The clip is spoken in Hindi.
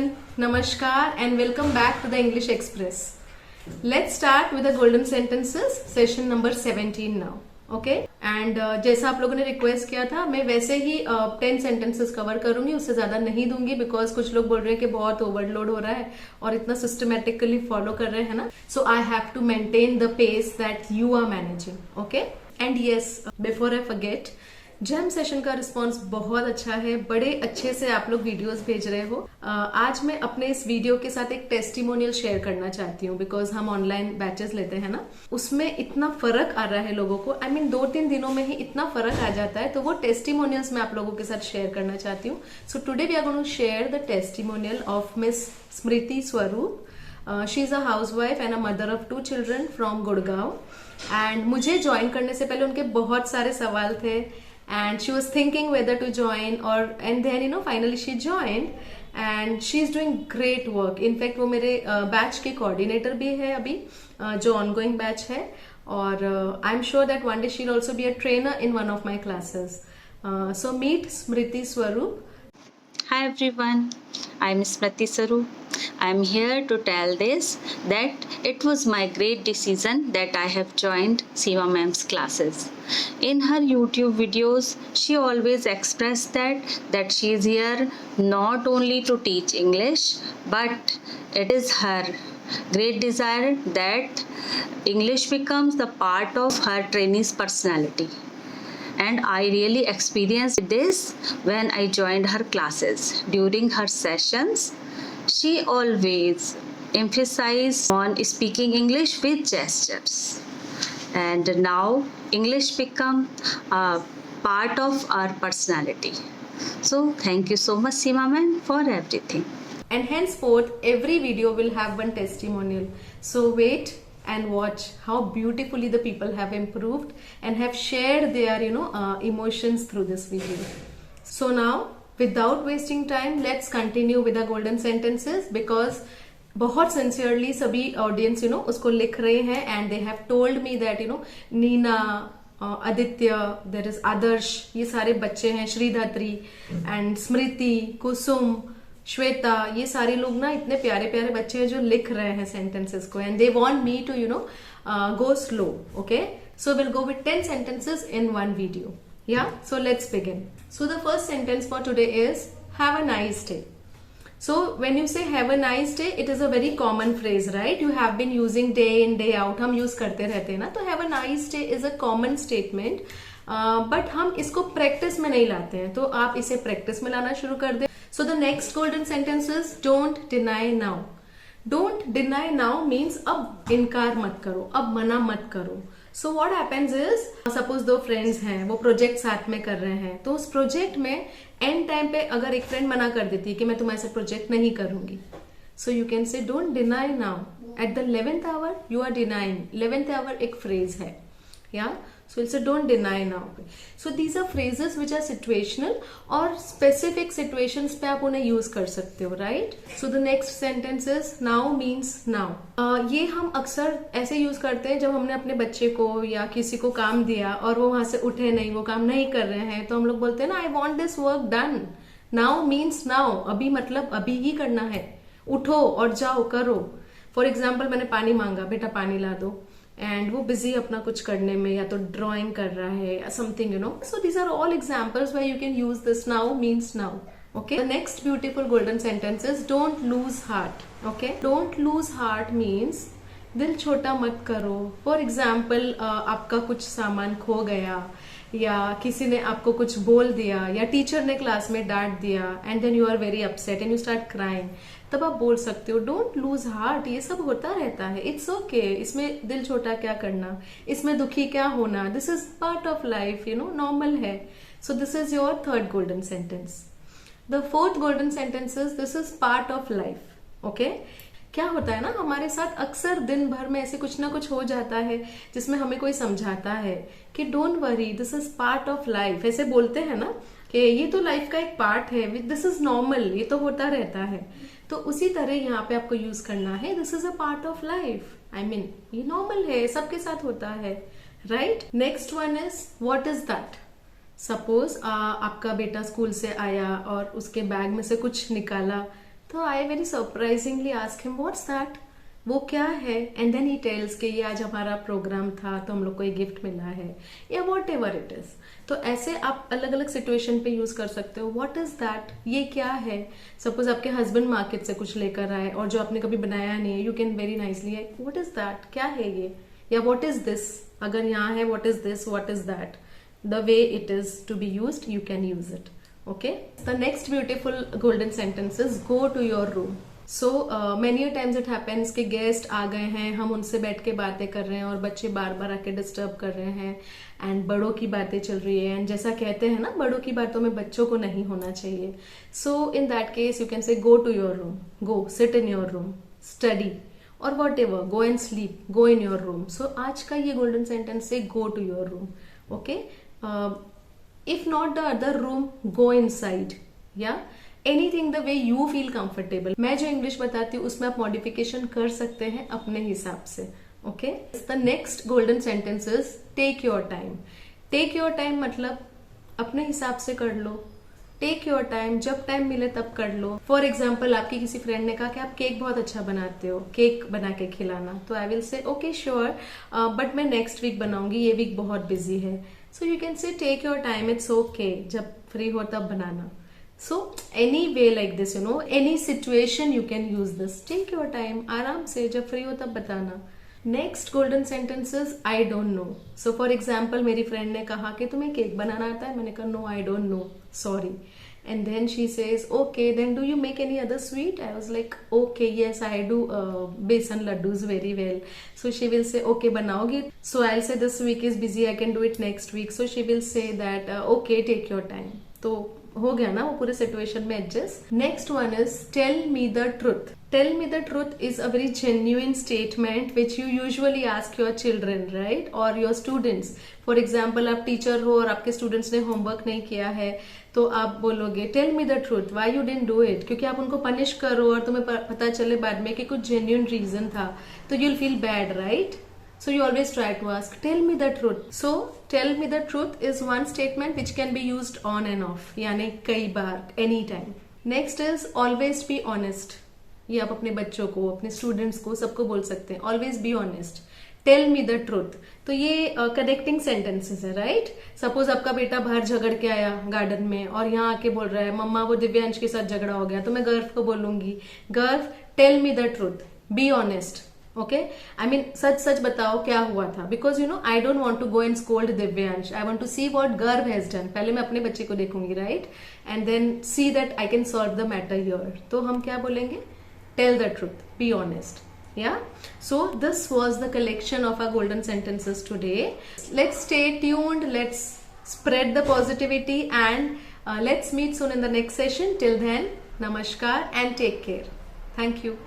everyone, Namaskar and welcome back to the English Express. Let's start with the golden sentences, session number 17 now. Okay and जैसा आप लोगों ने रिक्वेस्ट किया था मैं वैसे ही 10 सेंटेंसेस कवर करूंगी, उससे ज्यादा नहीं दूंगी बिकॉज कुछ लोग बोल रहे हैं कि बहुत ओवरलोड हो रहा है और इतना सिस्टमेटिकली फॉलो कर रहे हैं ना. So I have to maintain the pace that you are managing. Okay and yes, before I forget, jam session का रिस्पांस बहुत अच्छा है, बड़े अच्छे से आप लोग वीडियोस भेज रहे हो. आज मैं अपने इस वीडियो के साथ एक टेस्टिमोनियल शेयर करना चाहती हूँ बिकॉज हम ऑनलाइन बैचेस लेते हैं ना, उसमें इतना फर्क आ रहा है लोगों को. आई मीन 2-3 दिनों में ही इतना फर्क आ जाता है, तो वो टेस्टिमोनियल्स मैं आप लोगों के साथ शेयर करना चाहती हूँ. So today we are going to share the testimonial of miss Smriti Swaroop. She is a housewife and a mother of 2 children from Gurgaon. And मुझे ज्वाइन करने से पहले उनके बहुत सारे सवाल थे and she was thinking whether to join and then finally she joined and she is doing great work. In fact वो मेरे बैच के कोऑर्डिनेटर भी है अभी, जो ongoing बैच है, और I am sure that one day she will also be a trainer in one of my classes. So meet Smriti Swaroop. Hi everyone, I am Smriti Swaroop. I am here to tell this that it was my great decision that I have joined Seema ma'am's classes. In her YouTube videos, she always expressed that she is here not only to teach English, but it is her great desire that English becomes the part of her trainee's personality. And I really experienced this when I joined her classes. During her sessions, she always emphasized on speaking English with gestures. And now English become a part of our personality. So thank you so much Seema ma'am for everything. And henceforth every video will have one testimonial. So wait and watch how beautifully the people have improved and have shared their emotions through this video. So now without wasting time, let's continue with the golden sentences because बहुत सिंसियरली सभी ऑडियंस उसको लिख रहे हैं and they have told me that Neena, Aditya, there is Adarsh, ये सारे बच्चे हैं, श्रीधात्री एंड स्मृति, कुसुम, श्वेता, ये सारे लोग ना इतने प्यारे प्यारे बच्चे हैं जो लिख रहे हैं सेंटेंसेस को and they want me to go slow. Okay, so will go with 10 sentences in one video. Yeah, so let's begin. So the first sentence for today is have a nice day. So when you say have a nice day, it is a very common phrase, right? You have been using day in day out, हम use करते रहते हैं ना, तो have a nice day is a common statement, but हम इसको practice में नहीं लाते हैं, तो आप इसे practice में लाना शुरू कर दें. So the next golden sentence is don't deny now. Don't deny now means अब इनकार मत करो, अब मना मत करो. So what happens is, suppose 2 friends हैं, वो प्रोजेक्ट साथ में कर रहे हैं, तो उस प्रोजेक्ट में एंड टाइम पे अगर एक फ्रेंड मना कर देती है कि मैं तुम्हारे साथ प्रोजेक्ट नहीं करूंगी, so you can say don't deny now. At the 11th hour you are denying. 11th hour एक फ्रेज है, या so it's don't deny now. So these are phrases which are situational और स्पेसिफिक सिचुएशंस पे आप उन्हें यूज कर सकते हो, right. So the next sentence is now means now. ये हम अक्सर ऐसे यूज करते हैं जब हमने अपने बच्चे को या किसी को काम दिया और वो वहां से उठे नहीं, वो काम नहीं कर रहे हैं, तो हम लोग बोलते हैं ना, I want this work done. Now means now, अभी मतलब अभी ही करना है, उठो और जाओ करो. फॉर एग्जाम्पल मैंने पानी मांगा, बेटा पानी ला दो, एंड वो बिजी अपना कुछ करने में, या तो ड्राइंग कर रहा है या something, so these are all examples where you can use this now means now. Okay, the next beautiful golden sentence is don't lose heart. Okay, don't lose heart means दिल छोटा मत करो. फॉर एग्जाम्पल आपका कुछ सामान खो गया, या किसी ने आपको कुछ बोल दिया, या टीचर ने क्लास में डांट दिया, and then you are very upset and you start crying. तब आप बोल सकते हो डोंट लूज हार्ट, ये सब होता रहता है, इट्स ओके, इसमें दिल छोटा क्या करना, इसमें दुखी क्या होना, this is part of life, normal है. So this is your third golden sentence. The fourth golden sentence is this is part of life. Okay? क्या होता है ना, हमारे साथ अक्सर दिन भर में ऐसे कुछ ना कुछ हो जाता है जिसमें हमें कोई समझाता है कि don't worry, this is part of life. ऐसे बोलते हैं ना कि ये तो लाइफ का एक पार्ट है, दिस इज नॉर्मल, ये तो होता रहता है. तो उसी तरह यहाँ पे आपको यूज करना है this is a part of life. I mean ये नॉर्मल है, सबके साथ होता है, right. Next one is what is that. Suppose आपका बेटा स्कूल से आया और उसके बैग में से कुछ निकाला, तो I very surprisingly ask him what's that, वो क्या है, एंड देन ही टेल्स कि ये आज हमारा प्रोग्राम था तो हम लोग को ये गिफ्ट मिला है, या वॉट एवर इट इज। तो ऐसे आप अलग अलग सिचुएशन पे यूज कर सकते हो। व्हाट इज दैट, ये क्या है। सपोज आपके हस्बैंड मार्केट से कुछ लेकर आए और जो आपने कभी बनाया नहीं है, you can very nicely what is that, क्या है ये, या व्हाट इज दिस। अगर यहाँ है what is this, what is that, the way it is to be used you can use it. Okay, the next beautiful golden sentence is go to your room. So many times it happens कि गेस्ट आ गए हैं, हम उनसे बैठ के बातें कर रहे हैं और बच्चे बार बार आके डिस्टर्ब कर रहे हैं, एंड बड़ों की बातें चल रही है, एंड जैसा कहते हैं ना, बड़ों की बातों में बच्चों को नहीं होना चाहिए। So in that case you can say go to your room, go sit in your room, study और what, go and sleep, go in your room. So आज का ये गोल्डन सेंटेंस से go to your room. Okay, if not the other room, go inside, या anything the way you feel comfortable. मैं जो इंग्लिश बताती हूँ उसमें आप मॉडिफिकेशन कर सकते हैं अपने हिसाब से। Okay, the next golden sentence is take your time. Take your time मतलब अपने हिसाब से कर लो, टेक योर टाइम, जब टाइम मिले तब कर लो। फॉर एग्जाम्पल, आपकी किसी फ्रेंड ने कहा कि आप केक बहुत अच्छा बनाते हो, केक बना के खिलाना, तो I will say okay sure, but मैं नेक्स्ट वीक बनाऊंगी, ये वीक बहुत बिजी है। So you can say take your time, it's okay, जब फ्री हो तब बनाना। So any way like this, you know, any situation you can use this. Take your time, आराम से, जब फ्री हो तब बताना। Next golden sentence is I don't know. So for example, मेरी फ्रेंड ने कहा कि तुम्हें केक बनाना आता है, मैंने कहा no I don't know, sorry. And then she says, okay, then do you make any other sweet? I was like, okay, yes, I do besan laddus very well. So she will say, okay, बनाओगी? So I'll say this week is busy, I can do it next week. So she will say that, okay, take your time. तो हो गया ना वो पूरे सिचुएशन में adjust. Next one is tell me the truth. Tell me the truth is a very genuine statement which you usually ask your children, right, और योर स्टूडेंट्स। फॉर एग्जाम्पल, आप टीचर हो और आपके स्टूडेंट्स ने होमवर्क नहीं किया है, तो आप बोलोगे tell me the truth, why you didn't do it, क्योंकि आप उनको पनिश करो और तुम्हें पता चले बाद में कि कुछ जेन्युइन रीजन था, तो you'll feel bad, right. So you always try to ask, tell me the truth. So tell me the truth is one statement which can be used on and off, यानी कई बार, anytime. Next is always be honest. ये आप अपने बच्चों को, अपने स्टूडेंट्स को, सबको बोल सकते हैं, always be honest. Tell me the truth, तो ये कनेक्टिंग सेंटेंसेस है, राइट। सपोज आपका बेटा बाहर झगड़ के आया गार्डन में और यहाँ आके बोल रहा है मम्मा वो दिव्यांश के साथ झगड़ा हो गया, तो मैं गर्व को बोलूंगी, Garv tell me the truth, be honest. Okay, I mean सच सच बताओ क्या हुआ था, because you know I don't want to go and scold Divyansh, I want to see what Garv has done. पहले मैं अपने बच्चे को देखूंगी, right, and then see that I can solve the matter here. तो हम क्या बोलेंगे, tell the truth, be honest. Yeah, so this was the collection of our golden sentences today. Let's stay tuned, let's spread the positivity, and let's meet soon in the next session. Till then, namaskar and take care. Thank you.